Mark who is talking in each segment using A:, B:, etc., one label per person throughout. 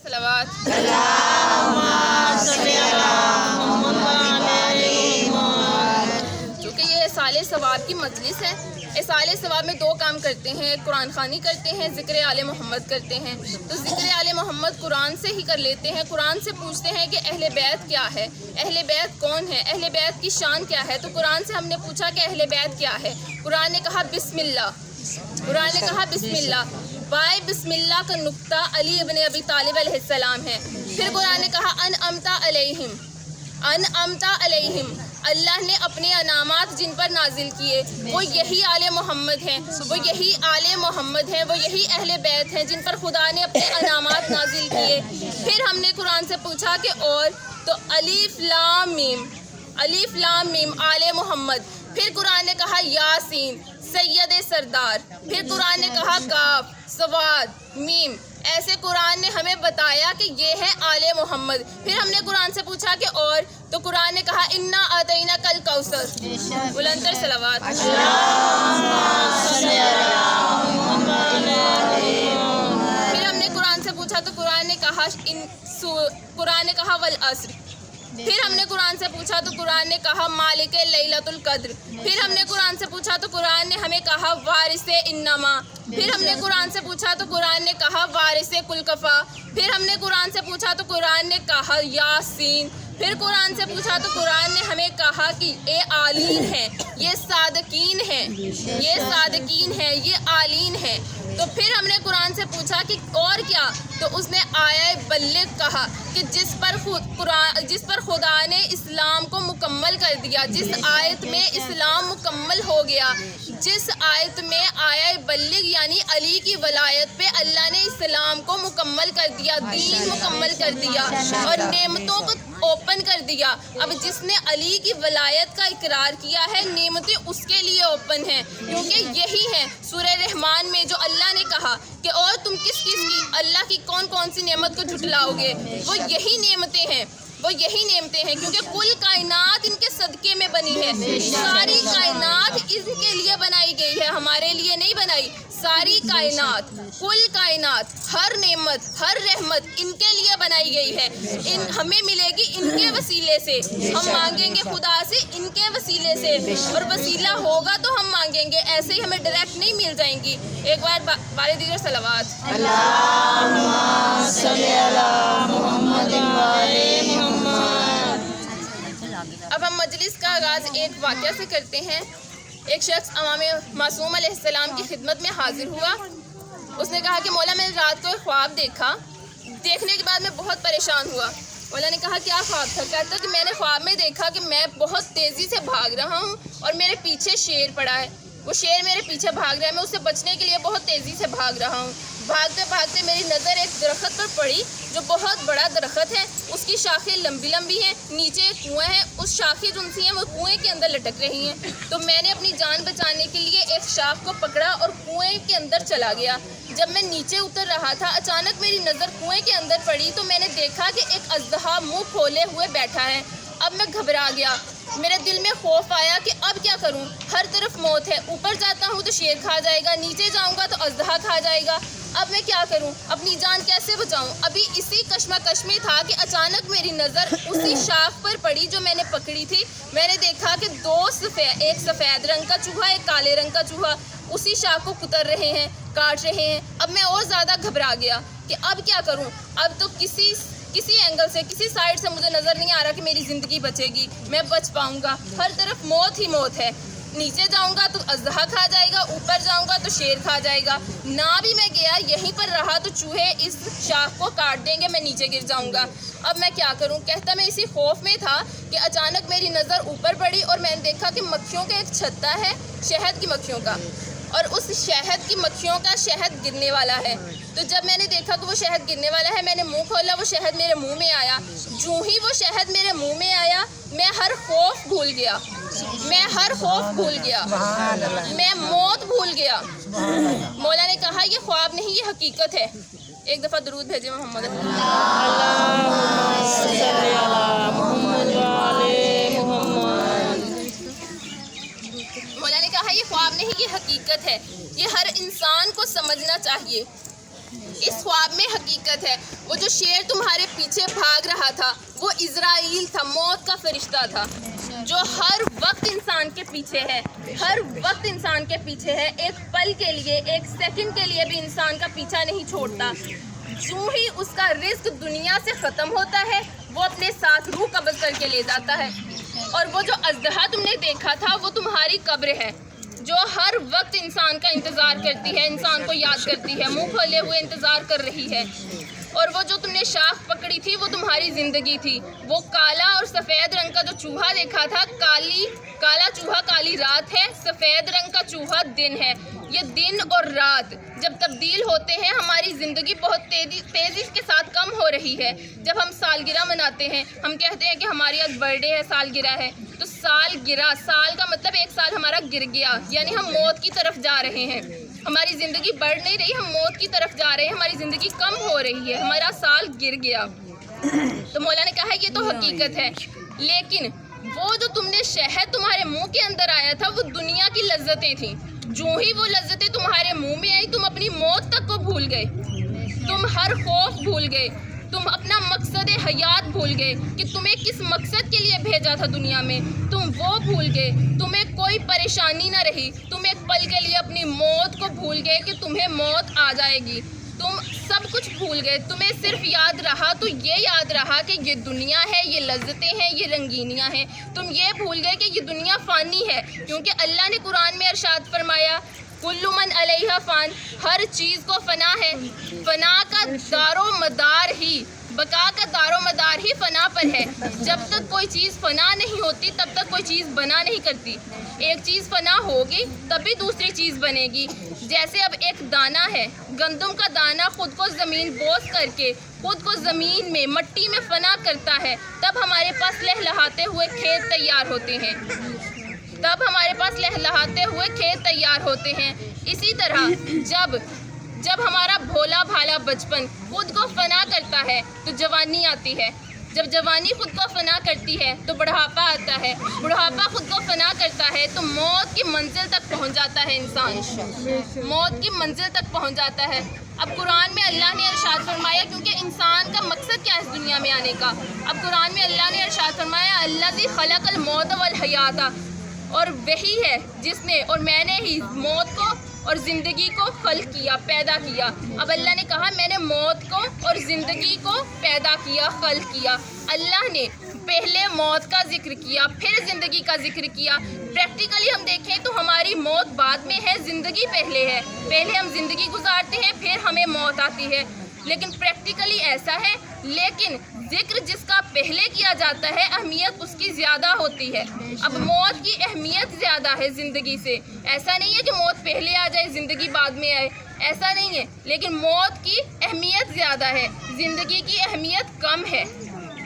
A: صلوات چونکہ یہ اصالِ ثواب کی مجلس ہے، اصالِ ثواب میں دو کام کرتے ہیں، قرآن خوانی کرتے ہیں، ذکر آل محمد کرتے ہیں۔ تو ذکر آل محمد قرآن سے ہی کر لیتے ہیں، قرآن سے پوچھتے ہیں کہ اہل بیت کیا ہے، اہل بیت کون ہے، اہل بیت کی شان کیا ہے۔ تو قرآن سے ہم نے پوچھا کہ اہل بیت کیا ہے، قرآن نے کہا بسم اللہ، قرآن نے کہا بسم اللہ۔ بائے بسم اللہ کا نقطہ علی ابن ابی طالب علیہ السلام ہے۔ پھر قرآن نے کہا انعمتا علیہم، انعمتا علیہم، اللہ نے اپنے انعامات جن پر نازل کیے وہ یہی آل محمد ہیں، وہ یہی آل محمد ہیں، وہ یہی اہل بیت ہیں جن پر خدا نے اپنے انعامات نازل کیے۔ پھر ہم نے قرآن سے پوچھا کہ اور، تو الف لام میم، الف لام میم آل محمد۔ پھر قرآن نے کہا یاسین سید سردار۔ پھر قرآن نے کہا کاف صاد میم۔ ایسے قرآن نے ہمیں بتایا کہ یہ ہے آل محمد۔ پھر ہم نے قرآن سے پوچھا کہ اور، تو قرآن نے کہا انا اعطیناک کل کوثر۔ بلند تر صلوات۔ پھر ہم نے قرآن سے پوچھا تو قرآن نے کہا والعصر۔ پھر ہم نے قرآن سے پوچھا تو قرآن نے کہا مالک لیلۃ القدر۔ پھر ہم نے قرآن سے پوچھا تو قرآن نے ہمیں کہا وارث انما۔ پھر ہم نے قرآن سے پوچھا تو قرآن نے کہا وارث کلکفا۔ پھر ہم نے قرآن سے پوچھا تو قرآن نے کہا یاسین۔ پھر قرآن سے پوچھا تو قرآن نے ہمیں کہا کہ یہ عالین ہیں، یہ صادقین ہیں، یہ صادقین ہیں، یہ عالین ہیں۔ تو پھر ہم نے قرآن سے پوچھا کہ اور کیا، تو اس نے آیہ بلغ کہا کہ جس پر خدا نے اسلام کو مکمل کر دیا، جس آیت میں اسلام مکمل ہو گیا، جس آیت میں آیہ بلغ یعنی علی کی ولایت پہ اللہ نے اسلام کو مکمل کر دیا، دین مکمل کر دیا اور نعمتوں کو اوپن کر دیا۔ اب جس نے علی کی ولایت کا اقرار کیا ہے، نعمتیں اس کے لیے اوپن ہیں، کیونکہ یہی ہے سورہ رحمان میں جو اللہ نے کہا کہ اور تم کس کی اللہ کی کون کون سی نعمت کو جھٹلاؤ گے، وہ یہی نعمتیں ہیں، وہ یہی نعمتیں ہیں، کیونکہ کل کائنات ان کے صدقے میں بنی ہے۔ ساری کائنات ان کے لیے بنائی گئی ہے، ہمارے لیے نہیں بنائی۔ ساری کائنات، کل کائنات، ہر نعمت، ہر رحمت ان کے لیے بنائی گئی ہے۔ ہمیں ملے گی ان کے وسیلے سے، ہم مانگیں گے خدا سے ان کے وسیلے سے، اور وسیلہ ہوگا تو ہم مانگیں گے، ایسے ہی ہمیں ڈائریکٹ نہیں مل جائیں گی۔ ایک بار بار دیگر صلوات۔ اب ہم مجلس کا آغاز ایک واقعہ سے کرتے ہیں۔ ایک شخص امام معصوم علیہ السلام کی خدمت میں حاضر ہوا۔ اس نے کہا کہ مولا میں نے رات کو ایک خواب دیکھا، دیکھنے کے بعد میں بہت پریشان ہوا۔ مولا نے کہا کیا خواب تھا؟ کہتا کہ میں نے خواب میں دیکھا کہ میں بہت تیزی سے بھاگ رہا ہوں اور میرے پیچھے شیر پڑا ہے، وہ شیر میرے پیچھے بھاگ رہا ہے، میں اس سے بچنے کے لیے بہت تیزی سے بھاگ رہا ہوں۔ بھاگتے بھاگتے میری نظر ایک درخت پر پڑی جو بہت بڑا درخت ہے، اس کی شاخیں لمبی لمبی ہیں، نیچے ایک کنواں ہے، اس شاخیں جو سی ہیں وہ کنویں کے اندر لٹک رہی ہیں۔ تو میں نے اپنی جان بچانے کے لیے ایک شاخ کو پکڑا اور کنویں کے اندر چلا گیا۔ جب میں نیچے اتر رہا تھا، اچانک میری نظر کنویں کے اندر پڑی تو میں نے دیکھا کہ ایک اژدہا منہ کھولے ہوئے بیٹھا ہے۔ اب میں گھبرا گیا، میرے دل میں خوف آیا کہ اب کیا کروں، ہر طرف موت ہے، اوپر جاتا ہوں تو شیر کھا جائے گا، نیچے جاؤں گا تو اژدہا کھا جائے گا، اب میں کیا کروں، اپنی جان کیسے بچاؤں۔ ابھی اسی کشمکش میں تھا کہ اچانک میری نظر اسی شاخ پر پڑی جو میں نے پکڑی تھی۔ میں نے دیکھا کہ ایک سفید رنگ کا چوہا، ایک کالے رنگ کا چوہا اسی شاخ کو کتر رہے ہیں، کاٹ رہے ہیں۔ اب میں اور زیادہ گھبرا گیا کہ اب کیا کروں، اب تو کسی اینگل سے، کسی سائڈ سے مجھے نظر نہیں آ رہا کہ میری زندگی بچے گی، میں بچ پاؤں گا، ہر طرف موت ہی موت ہے۔ نیچے جاؤں گا تو اژدہا کھا جائے گا، اوپر جاؤں گا تو شیر کھا جائے گا، نہ بھی میں گیا یہیں پر رہا تو چوہے اس شاخ کو کاٹ دیں گے، میں نیچے گر جاؤں گا، اب میں کیا کروں۔ کہتا میں اسی خوف میں تھا کہ اچانک میری نظر اوپر پڑی اور میں نے دیکھا کہ مکھیوں کا ایک چھتا ہے، شہد کی مکھیوں کا، اور اس شہد کی مکھیوں کا شہد گرنے والا ہے۔ تو جب میں نے دیکھا کہ وہ شہد گرنے والا ہے، میں نے منہ کھولا، وہ شہد میرے منہ میں آیا۔ جو ہی وہ شہد میرے منہ میں آیا، میں ہر خوف بھول گیا، میں ہر خوف بھول گیا، میں موت بھول گیا۔ مولا نے کہا یہ خواب نہیں، یہ حقیقت ہے۔ ایک دفعہ درود بھیجے محمد۔ مولا نے کہا یہ خواب نہیں، یہ حقیقت ہے۔ یہ ہر انسان کو سمجھنا چاہیے اس خواب میں حقیقت ہے. وہ جو شیر تمہارے پیچھے بھاگ رہا تھا وہ اسرائیل تھا، موت کا فرشتہ تھا، جو ہر وقت انسان کے پیچھے ہے، ہر وقت انسان کے پیچھے ہے. ایک پل کے لیے، ایک سیکنڈ کے لیے بھی انسان کا پیچھا نہیں چھوڑتا. جو ہی اس کا رزق دنیا سے ختم ہوتا ہے وہ اپنے ساتھ روح قبض کر کے لے جاتا ہے. اور وہ جو اژدہا تم نے دیکھا تھا وہ تمہاری قبر ہے، جو ہر وقت انسان کا انتظار کرتی ہے، انسان کو یاد کرتی ہے، منہ کھولے ہوئے انتظار کر رہی ہے. اور وہ جو تم نے شاخ پکڑی تھی وہ تمہاری زندگی تھی. وہ کالا اور سفید رنگ کا جو چوہا دیکھا تھا، کالا چوہا کالی رات ہے، سفید رنگ کا چوہا دن ہے. یہ دن اور رات جب تبدیل ہوتے ہیں ہماری زندگی بہت تیزی کے ساتھ کم ہو رہی ہے. جب ہم سالگرہ مناتے ہیں، ہم کہتے ہیں کہ ہماری آج برتھ ڈے ہے، سالگرہ ہے، تو سالگرہ، سال کا مطلب ایک سال ہمارا گر گیا، یعنی ہم موت کی طرف جا رہے ہیں. ہماری زندگی بڑھ نہیں رہی، ہم موت کی طرف جا رہے ہیں، ہماری زندگی کم ہو رہی ہے، ہمارا سال گر گیا. تو مولا نے کہا یہ تو حقیقت ہے، لیکن وہ جو تم نے شہد تمہارے منہ کے اندر آیا تھا وہ دنیا کی لذتیں تھیں. جو ہی وہ لذتیں تمہارے منہ میں آئی تم اپنی موت تک کو بھول گئے، تم ہر خوف بھول گئے، تم اپنا مقصد حیات بھول گئے کہ تمہیں کس مقصد کے لیے بھیجا تھا دنیا میں، تم وہ بھول گئے. تمہیں کوئی پریشانی نہ رہی، تم ایک پل کے لیے اپنی موت کو بھول گئے کہ تمہیں موت آ جائے گی. تم سب کچھ بھول گئے، تمہیں صرف یاد رہا تو یہ یاد رہا کہ یہ دنیا ہے، یہ لذتیں ہیں، یہ رنگینیاں ہیں. تم یہ بھول گئے کہ یہ دنیا فانی ہے، کیونکہ اللہ نے قرآن میں ارشاد فرمایا کل من علیہا فان، ہر چیز کو فنا ہے. فنا کا دار و مدار ہی، بقا کا دار و مدار ہی فنا پر ہے. جب تک کوئی چیز فنا نہیں ہوتی تب تک کوئی چیز بنا نہیں کرتی. ایک چیز فنا ہوگی تبھی دوسری چیز بنے گی. جیسے اب ایک دانہ ہے، گندم کا دانہ خود کو زمین بوس کر کے خود کو زمین میں مٹی میں فنا کرتا ہے، تب ہمارے پاس لہلہاتے ہوئے کھیت تیار ہوتے ہیں، تب ہمارے پاس لہلہاتے ہوئے کھیت تیار ہوتے ہیں. اسی طرح جب ہمارا بھولا بھالا بچپن خود کو فنا کرتا ہے تو جوانی آتی ہے. جب جوانی خود کو فنا کرتی ہے تو بڑھاپا آتا ہے، بڑھاپا خود کو فنا کرتا ہے تو موت کی منزل تک پہنچ جاتا ہے انسان، موت کی منزل تک پہنچ جاتا ہے. اب قرآن میں اللہ نے ارشاد فرمایا، کیونکہ انسان کا مقصد کیا ہے اس دنیا میں آنے کا. اب قرآن میں اللہ نے ارشاد فرمایا الذی خلق الموت والحیات، اور وہی ہے جس نے، اور میں نے ہی موت کو اور زندگی کو خلق کیا، پیدا کیا. اب اللہ نے کہا میں نے موت کو اور زندگی کو پیدا کیا، خلق کیا. اللہ نے پہلے موت کا ذکر کیا، پھر زندگی کا ذکر کیا. پریکٹیکلی ہم دیکھیں تو ہماری موت بعد میں ہے، زندگی پہلے ہے. پہلے ہم زندگی گزارتے ہیں پھر ہمیں موت آتی ہے، لیکن پریکٹیکلی ایسا ہے. لیکن ذکر جس کا پہلے کیا جاتا ہے اہمیت اس کی زیادہ ہوتی ہے. اب موت کی اہمیت زیادہ ہے زندگی سے. ایسا نہیں ہے کہ موت پہلے آ جائے زندگی بعد میں آئے، ایسا نہیں ہے، لیکن موت کی اہمیت زیادہ ہے، زندگی کی اہمیت کم ہے.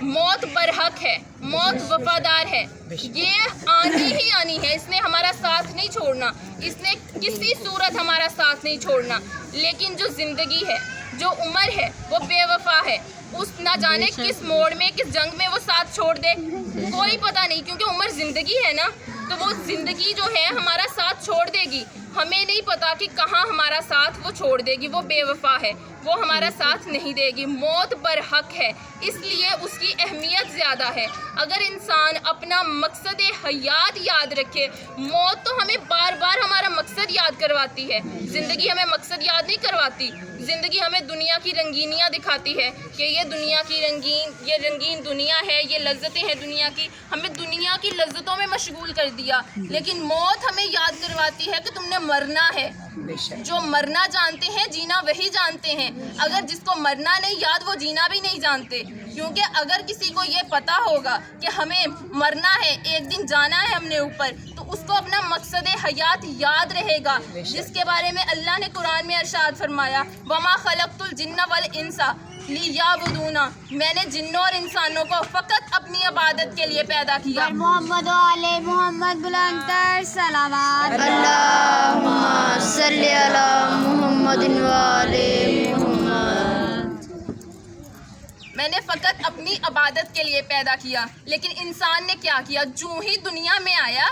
A: موت برحق ہے، موت وفادار ہے، یہ آنی ہی آنی ہے، اس نے ہمارا ساتھ نہیں چھوڑنا، اس نے کسی صورت ہمارا ساتھ نہیں چھوڑنا. لیکن جو زندگی ہے، جو عمر ہے، وہ بے وفا ہے. اس نہ جانے کس موڑ میں، کس جنگ میں وہ ساتھ چھوڑ دے، کوئی پتہ نہیں، کیونکہ عمر زندگی ہے نا، تو وہ زندگی جو ہے ہمارا ساتھ چھوڑ دے گی. ہمیں نہیں پتا کہ کہاں ہمارا ساتھ وہ چھوڑ دے گی. وہ بے وفا ہے، وہ ہمارا ساتھ نہیں دے گی. موت برحق ہے، اس لیے اس کی اہمیت زیادہ ہے. اگر انسان اپنا مقصد حیات یاد رکھے، موت تو ہمیں بار بار ہمارا مقصد یاد کرواتی ہے، زندگی ہمیں مقصد یاد نہیں کرواتی. زندگی ہمیں دنیا کی رنگینیاں دکھاتی ہے کہ یہ دنیا کی رنگین دنیا ہے، یہ لذتیں ہیں دنیا کی. ہمیں دنیا کی لذتوں میں مشغول کر دیا. لیکن موت ہمیں یاد کرواتی ہے کہ تم نے مرنا ہے. جو مرنا جانتے ہیں جینا وہی جانتے ہیں. اگر جس کو مرنا نہیں یاد وہ جینا بھی نہیں جانتے. کیونکہ اگر کسی کو یہ پتا ہوگا کہ ہمیں مرنا ہے، ایک دن جانا ہے ہم نے اوپر، تو اس کو اپنا مقصد حیات یاد رہے گا، جس کے بارے میں اللہ نے قرآن میں ارشاد فرمایا وَمَا خَلَقْتُ الْجِنَّ وَالْإِنسَ لِيَعْبُدُونَ، میں نے جنوں اور انسانوں کو فقط اپنی عبادت کے لیے پیدا کیا.
B: محمد و آل محمد بلندر صلوات.
C: اللہم صلی علی محمد و آل محمد.
A: میں نے فقط اپنی عبادت کے لیے پیدا کیا. لیکن انسان نے کیا کیا؟ جو ہی دنیا میں آیا،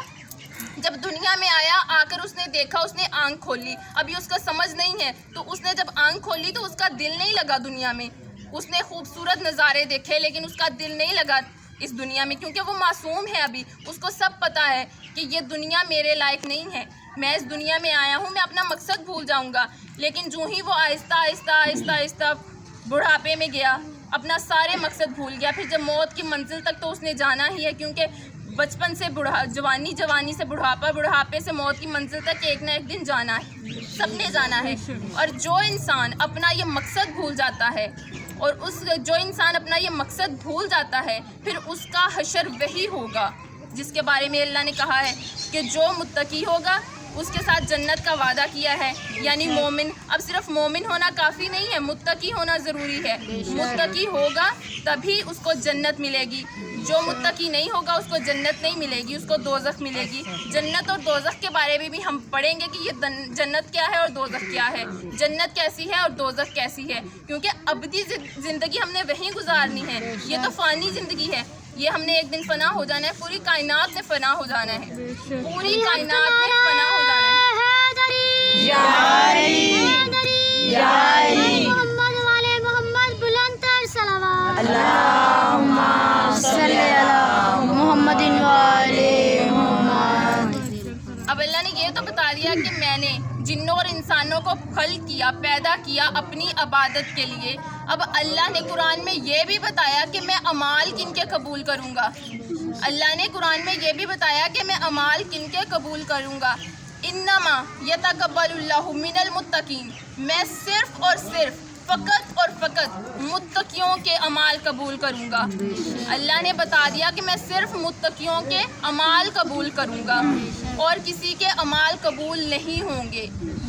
A: جب دنیا میں آیا، آ کر اس نے دیکھا، اس نے آنکھ کھولی. ابھی اس کو سمجھ نہیں ہے، تو اس نے جب آنکھ کھولی تو اس کا دل نہیں لگا دنیا میں. اس نے خوبصورت نظارے دیکھے لیکن اس کا دل نہیں لگا اس دنیا میں، کیونکہ وہ معصوم ہے. ابھی اس کو سب پتہ ہے کہ یہ دنیا میرے لائق نہیں ہے، میں اس دنیا میں آیا ہوں، میں اپنا مقصد بھول جاؤں گا. لیکن جو ہی وہ آہستہ آہستہ آہستہ آہستہ بڑھاپے میں گیا، اپنا سارے مقصد بھول گیا. پھر جب موت کی منزل تک تو اس نے جانا ہی ہے، کیونکہ بچپن سے جوانی، جوانی سے بڑھاپا، بڑھاپے سے موت کی منزل تک ایک نہ ایک دن جانا ہے، سب نے جانا ہے. اور جو انسان اپنا یہ مقصد بھول جاتا ہے، اور جو انسان اپنا یہ مقصد بھول جاتا ہے، پھر اس کا حشر وہی ہوگا جس کے بارے میں اللہ نے کہا ہے کہ جو متقی ہوگا اس کے ساتھ جنت کا وعدہ کیا ہے، یعنی مومن. اب صرف مومن ہونا کافی نہیں ہے، متقی ہونا ضروری ہے. متقی ہوگا تبھی اس کو جنت ملے گی. جو متقی نہیں ہوگا اس کو جنت نہیں ملے گی، اس کو دوزخ ملے گی. جنت اور دوزخ کے بارے میں بھی ہم پڑھیں گے کہ یہ جنت کیا ہے اور دوزخ کیا ہے، جنت کیسی ہے اور دوزخ کیسی ہے. کیونکہ ابدی زندگی ہم نے وہیں گزارنی ہے، یہ تو فانی زندگی ہے، یہ ہم نے ایک دن فنا ہو جانا ہے. پوری کائنات میں فنا ہو جانا ہے، پوری کائنات میں فنا ہو جانا ہے.
B: محمد والے محمد بلند تر صلوات.
C: اللہم صلی علی محمد وآلِ محمد.
A: اب اللہ نے یہ تو بتا دیا کہ میں نے جنوں اور انسانوں کو خلق کیا، پیدا کیا اپنی عبادت کے لیے. اب اللہ نے قرآن میں یہ بھی بتایا کہ میں اعمال کن کے قبول کروں گا. اللہ نے قرآن میں یہ بھی بتایا کہ میں اعمال کن کے قبول کروں گا. انما یتقبل اللہ من المتقین، میں صرف اور صرف فقط اور فقط متقیوں کے اعمال قبول کروں گا. اللہ نے بتا دیا کہ میں صرف متقیوں کے اعمال قبول کروں گا، اور کسی کے اعمال قبول نہیں ہوں گے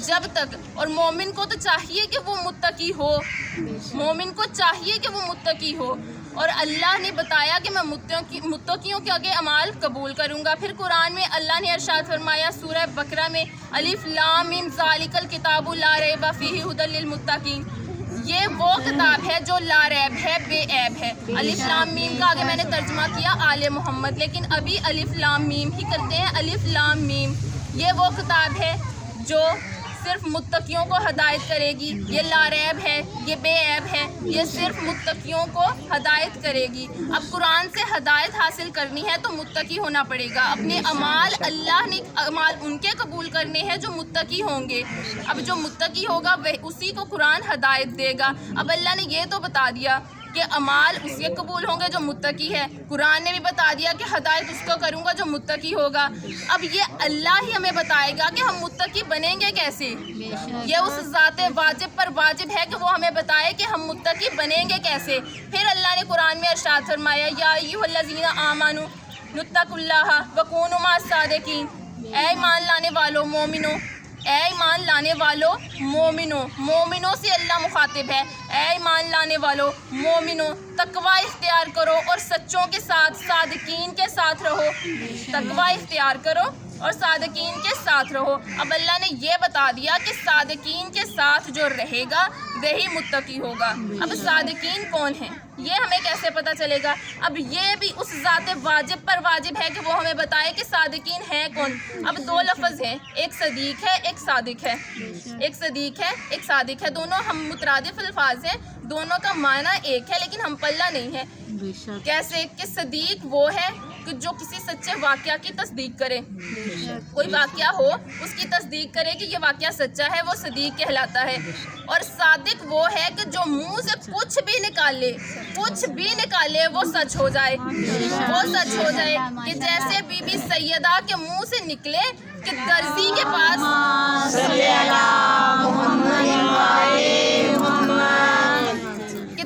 A: جب تک. اور مومن کو تو چاہیے کہ وہ متقی ہو، مومن کو چاہیے کہ وہ متقی ہو. اور اللہ نے بتایا کہ میں متقیوں کے آگے اعمال قبول کروں گا. پھر قرآن میں اللہ نے ارشاد فرمایا سورہ بقرہ میں، الف لام میم ذالک الکتاب لا ریب فیہ ھدی للمتقین، یہ وہ کتاب ہے جو لا ریب ہے، بے عیب ہے. الف لام میم کا آگے میں نے ترجمہ کیا آل محمد، لیکن ابھی الف لام میم ہی کرتے ہیں. الف لام میم، یہ وہ کتاب ہے جو صرف متقیوں کو ہدایت کرے گی. یہ لا ریب ہے، یہ بے عیب ہے، یہ صرف متقیوں کو ہدایت کرے گی. اب قرآن سے ہدایت حاصل کرنی ہے تو متقی ہونا پڑے گا. اپنے اعمال اللہ نے اعمال ان کے قبول کرنے ہیں جو متقی ہوں گے. اب جو متقی ہوگا وہ اسی کو قرآن ہدایت دے گا. اب اللہ نے یہ تو بتا دیا کہ اعمال اس کے قبول ہوں گے جو متقی ہے. قرآن نے بھی بتا دیا کہ ہدایت اس کو کروں گا جو متقی ہوگا. اب یہ اللہ ہی ہمیں بتائے گا کہ ہم متقی بنیں گے کیسے. یہ اس ذات واجب پر واجب ہے کہ وہ ہمیں بتائے کہ ہم متقی بنیں گے کیسے. پھر اللہ نے قرآن میں ارشاد فرمایا یا ایھا الذین آمنوا اتقوا اللہ وکونوا مع الصادقین، اے ایمان لانے والو مومنو، اے ایمان لانے والو مومنو، مومنوں سے اللہ مخاطب ہے. اے ایمان لانے والو مومنو، تقوی اختیار کرو اور سچوں کے ساتھ، صادقین کے ساتھ رہو. تقوی اختیار کرو اور صادقین کے ساتھ رہو. اب اللہ نے یہ بتا دیا کہ صادقین کے ساتھ جو رہے گا وہی متقی ہوگا. اب صادقین کون ہیں یہ ہمیں کیسے پتہ چلے گا. اب یہ بھی اس ذات واجب پر واجب ہے کہ وہ ہمیں بتائے کہ صادقین ہیں کون. اب دو لفظ ہیں، ایک صدیق ہے ایک صادق ہے. ایک صدیق ہے ایک صادق ہے، دونوں ہم مترادف الفاظ ہیں، دونوں کا معنی ایک ہے لیکن ہم پلہ نہیں ہے. کیسے کہ صدیق وہ ہے کہ جو کسی سچے واقعہ کی تصدیق کرے. کوئی واقعہ ہو اس کی تصدیق کرے کہ یہ واقعہ سچا ہے، وہ صدیق کہلاتا ہے. اور صادق وہ ہے کہ جو منہ سے کچھ بھی نکالے وہ سچ ہو جائے، وہ سچ ہو جائے. کہ جیسے بی بی سیدہ کے منہ سے نکلے کہ درزی کے پاس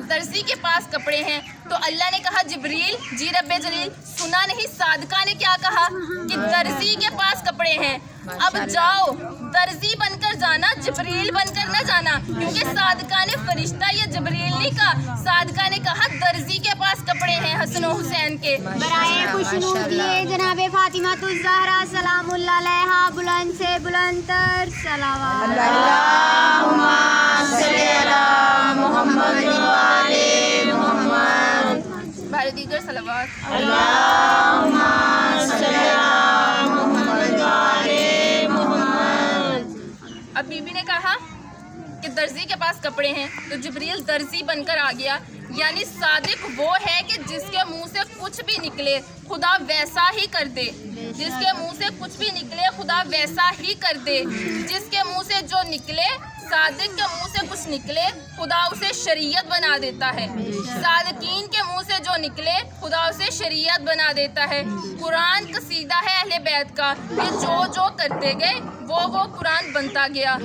A: درزی کے پاس کپڑے ہیں تو اللہ نے کہا جبریل، جی رب جلیل، سنا نہیں صادقہ نے کیا کہا کہ درزی کے پاس کپڑے ہیں. اب جاؤ درزی بن کر جانا، جبریل بن کر نہ جانا، کیونکہ صادقہ نے فرشتہ یا جبریل نہیں کہا، صادقہ نے کہا درزی کے پاس کپڑے ہیں حسن و حسین کے.
B: برائے خوشنو کیے جناب فاطمہ الزہرا سلام اللہ علیہا بلند سے بلند تر صلوات.
C: اللہم صلی علی محمد وآلِ محمد.
A: بارے دیگر صلوات.
C: اللہم صلی علی محمد وآلِ
A: درزی کے پاس کپڑے ہیں تو جبریل درزی بن کر آ گیا. یعنی صادق وہ ہے کہ جس کے منہ سے کچھ بھی نکلے خدا ویسا ہی کر دے. جس کے منہ سے کچھ بھی نکلے خدا ویسا ہی کر دے. جس کے منہ سے جو نکلے، صادق کے منہ سے کچھ نکلے خدا اسے شریعت بنا دیتا ہے. صادقین کے منہ سے جو نکلے خدا اسے شریعت بنا دیتا ہے. قرآن قصیدہ ہے اہل بیت کا کہ جو کرتے گئے وہ قرآن بنتا گیا.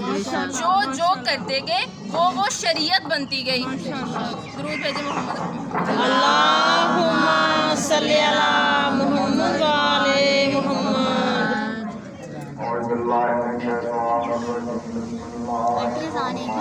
A: جو کرتے گئے وہ شریعت بنتی گئی. درود بھیجے محمد.
C: اللہم صلی علی محمد و آل محمد.
D: أعوذ بالله من الشيطان الرجيم. بسم الله